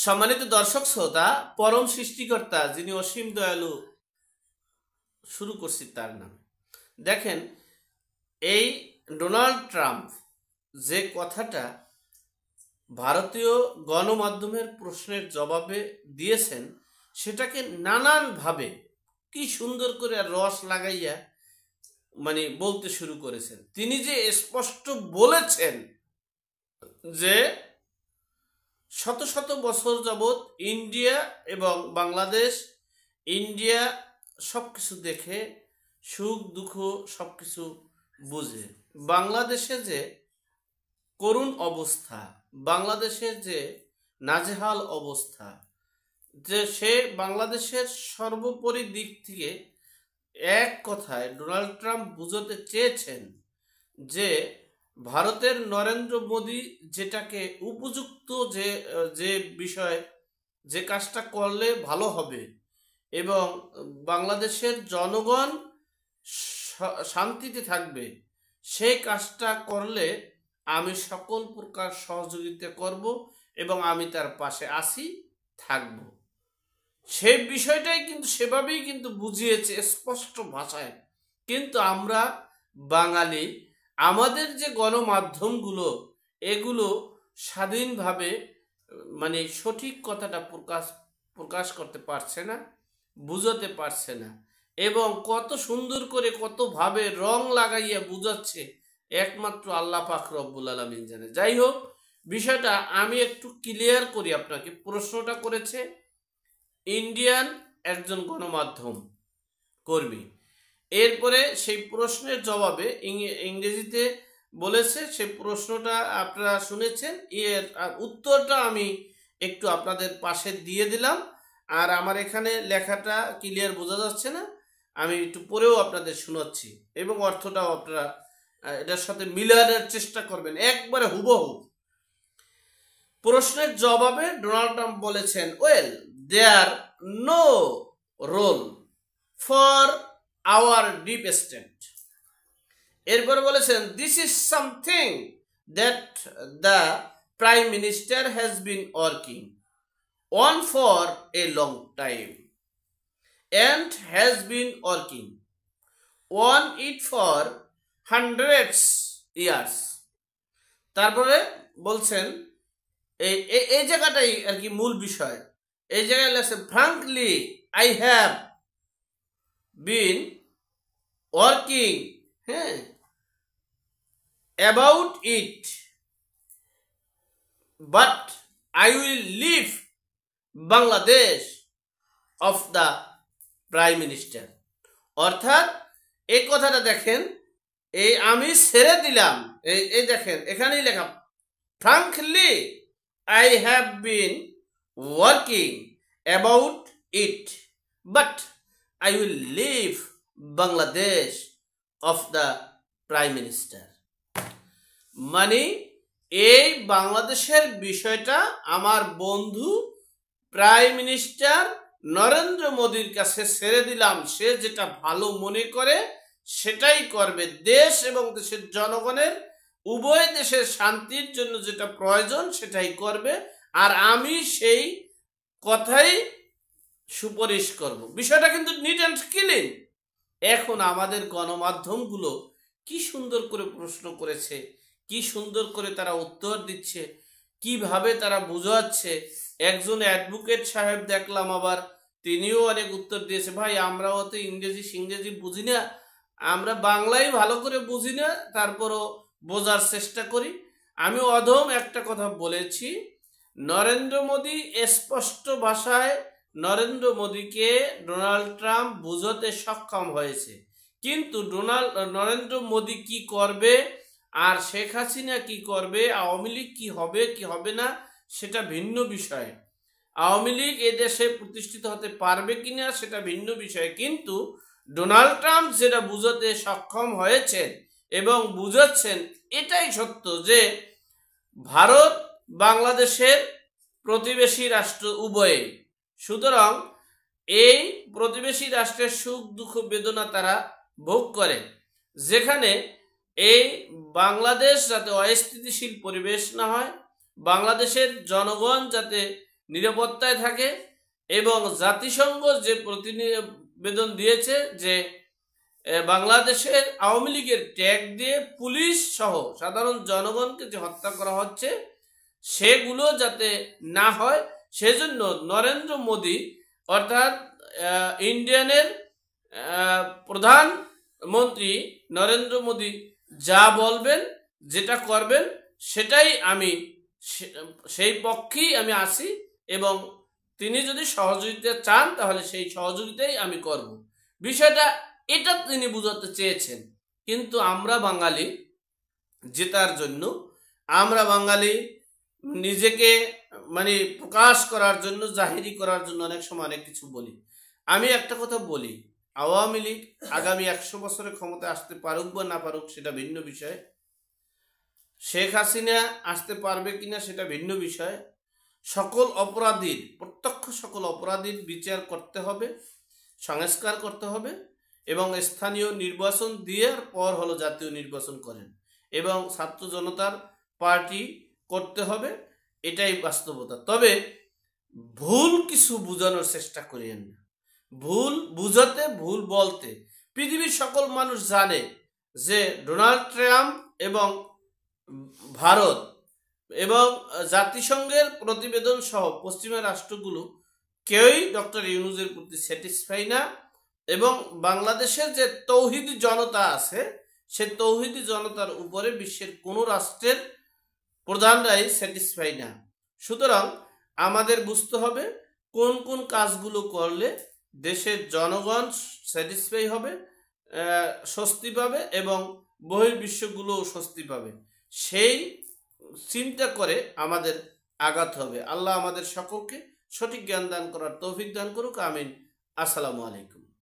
সম্মানিত দর্শক শ্রোতা, পরম সৃষ্টিকর্তা যিনি অসীম দয়ালু, শুরু করছি তার নাম। দেখেন, এই ডোনাল্ড ট্রাম্প যে কথাটা ভারতীয় গণমাধ্যমের প্রশ্নের জবাবে দিয়েছেন, সেটাকে নানানভাবে কি সুন্দর করে রস লাগাইয়া বলতে শুরু করেছেন। তিনি যে স্পষ্ট বলেছেন যে শত শত বছর যাবৎ ইন্ডিয়া এবং বাংলাদেশ, ইন্ডিয়া সব কিছু দেখে, সুখ দুঃখ সব কিছু বুঝে। বাংলাদেশে যে করুণ অবস্থা, বাংলাদেশের যে নাজেহাল অবস্থা, যে সে বাংলাদেশের সর্বোপরি দিক থেকে এক কথায় ডোনাল্ড ট্রাম্প বুঝাতে চেয়েছেন যে ভারতের নরেন্দ্র মোদী যেটাকে উপযুক্ত যে বিষয়, যে কাজটা করলে ভালো হবে এবং বাংলাদেশের জনগণ শান্তিতে থাকবে, সেই কাজটা করলে আমি সকল প্রকার সহযোগিতা করব এবং আমি তার পাশে আছি, থাকব। সেই বিষয়টাই কিন্তু সেভাবেই কিন্তু বুঝিয়েছে স্পষ্ট ভাষায়। কিন্তু আমরা বাঙালি, আমাদের যে গণমাধ্যমগুলো, এগুলো স্বাধীনভাবে সঠিক কথাটা প্রকাশ করতে পারছে না, বুঝাতে পারছে না, এবং কত সুন্দর করে কতভাবে রং লাগাইয়া বুঝাচ্ছে একমাত্র আল্লাহ পাক রব্বুল আলামিন জানে। যাই হোক, বিষয়টা আমি একটু ক্লিয়ার করি আপনাকে। প্রশ্নটা করেছে ইন্ডিয়ান একজন গণমাধ্যম কর্মী। এরপরে সেই প্রশ্নের জবাবে ইংরেজিতে বলেছে, সেই প্রশ্নটা আপনারা শুনেছেন, এর উত্তরটা আমি একটু আপনাদের পাশে দিয়ে দিলাম। আর আমার এখানে লেখাটা ক্লিয়ার বোঝা যাচ্ছে না, আমি একটু পরেও আপনাদের শোনাচ্ছি এবং অর্থটাও আপনারা এটার সাথে মিলানোর চেষ্টা করবেন, একবারে হুবহু। প্রশ্নের জবাবে ডোনাল্ড ট্রাম্প বলেছেন, well, there no role for our deep state. এরপর বলেছেন, this is something that the prime minister has been working on for a long time and has been working on it for hundreds years. তারপরে বলছেন, এই জায়গাটাই আর কি মূল বিষয়। এই জায়গায় লেখছে, frankly I have been working about it, but I will leave Bangladesh of the prime minister. অর্থাৎ এই কথাটা দেখেন, এই আমি ছেড়ে দিলাম, এই দেখেন এখানেই লেখা, frankly I have been working about it, but I will leave Bangladesh of the prime minister. এই বাংলাদেশের বিষয়টা আমার বন্ধু প্রাইম মিনিস্টার নরেন্দ্র মোদীর কাছে ছেড়ে দিলাম। সে যেটা ভালো মনে করে সেটাই করবে। দেশ এবং দেশের জনগণের, উভয় দেশের শান্তির জন্য যেটা প্রয়োজন সেটাই করবে, আর আমি সেই কথাই সুপারিশ করব। বিষয়টা কিন্তু নিট অ্যান্ড ক্লিন। এখন আমাদের গণমাধ্যমগুলো কি সুন্দর করে প্রশ্ন করেছে, কি সুন্দর করে তারা উত্তর দিচ্ছে, কিভাবে তারা বুঝাচ্ছে। একজন অ্যাডভোকেট সাহেব দেখলাম, আবার তিনিও অনেক উত্তর দিয়েছে, ভাই আমরাও তো ইংরেজি বুঝি না, আমরা বাংলাই ভালো করে বুঝি না, তারপরও বোঝার চেষ্টা করি। আমি অধম একটা কথা বলেছি, নরেন্দ্র মোদী স্পষ্ট ভাষায় নরেন্দ্র মোদীকে ডোনাল্ড ট্রাম্প বুঝাতে সক্ষম হয়েছে, কিন্তু নরেন্দ্র মোদী কি করবে আর শেখ হাসিনা কি করবে, আওয়ামী লীগ কি হবে কি হবে না, সেটা ভিন্ন বিষয়। আওয়ামী লীগ এদেশে প্রতিষ্ঠিত হতে পারবে কিনা সেটা ভিন্ন বিষয়, কিন্তু ডোনাল্ড ট্রাম্প যেটা বুঝাতে সক্ষম হয়েছেন এবং বুঝাচ্ছেন, এটাই সত্য যে ভারত বাংলাদেশের প্রতিবেশী রাষ্ট্র উভয়ে। সুতরাং এই প্রতিবেশী রাষ্ট্রের সুখ দুঃখ বেদনা তারা ভোগ করে, যেখানে এই বাংলাদেশ যাতে অস্থিতিশীল পরিবেশ না হয়, বাংলাদেশের জনগণ যাতে নিরাপত্তায় থাকে এবং জাতিসংঘ যে প্রতিবেদন দিয়েছে যে বাংলাদেশের আওয়ামী লীগের ট্যাগ দিয়ে পুলিশ সহ সাধারণ জনগণকে যে হত্যা করা হচ্ছে সেগুলো যাতে না হয় সেজন্য নরেন্দ্র মোদী অর্থাৎ ইন্ডিয়ানের প্রধানমন্ত্রী নরেন্দ্র মোদী যা বলবেন যেটা করবেন সেটাই আমি সেই পক্ষেই আমি আছি এবং তিনি যদি সহযোগিতা চান তাহলে সেই সহযোগিতাই আমি করব। বিষয়টা এটা তিনি বুঝাতে চেয়েছেন, কিন্তু আমরা বাঙালি জেতার জন্য, আমরা বাঙালি নিজেকে মানে প্রকাশ করার জন্য, জাহিরি করার জন্য অনেক সময় অনেক কিছু বলি। আমি একটা কথা বলি, আওয়ামী লীগ আগামী 100 বছরের ক্ষমতায় আসতে পারুক বা না পারুক সেটা ভিন্ন বিষয়, শেখ হাসিনা আসতে পারবে কিনা সেটা ভিন্ন বিষয়। সকল অপরাধীর, প্রত্যক্ষ সকল অপরাধীর বিচার করতে হবে, সংস্কার করতে হবে এবং স্থানীয় নির্বাচন দেওয়ার পর হলো জাতীয় নির্বাচন করেন এবং ছাত্র জনতার পার্টি করতে হবে, এটাই বাস্তবতা। তবে ভুল কিছু বোঝানোর চেষ্টা করেন না, ভুল বুঝাতে, ভুল বলতে। পৃথিবীর সকল মানুষ জানে যে ডোনাল্ড ট্রাম্প এবং ভারত এবং জাতিসংঘের প্রতিবেদন সহ পশ্চিমা রাষ্ট্রগুলো কেউই ডক্টর ইউনূসের প্রতি স্যাটিসফাই না এবং বাংলাদেশের যে তৌহিদি জনতা আছে সে তৌহিদি জনতার উপরে বিশ্বের কোনো রাষ্ট্রের প্রধানরাই স্যাটিসফাই না। সুতরাং আমাদের বুঝতে হবে কোন কোন কাজগুলো করলে দেশের জনগণ স্যাটিসফাই হবে, স্বস্তি পাবে এবং বহির্বিশ্বগুলোও স্বস্তি পাবে, সেই চিন্তা করে আমাদের আগাতে হবে। আল্লাহ আমাদের সকলকে সঠিক জ্ঞান দান করার তৌফিক দান করুক, আমিন। আসসালামু আলাইকুম।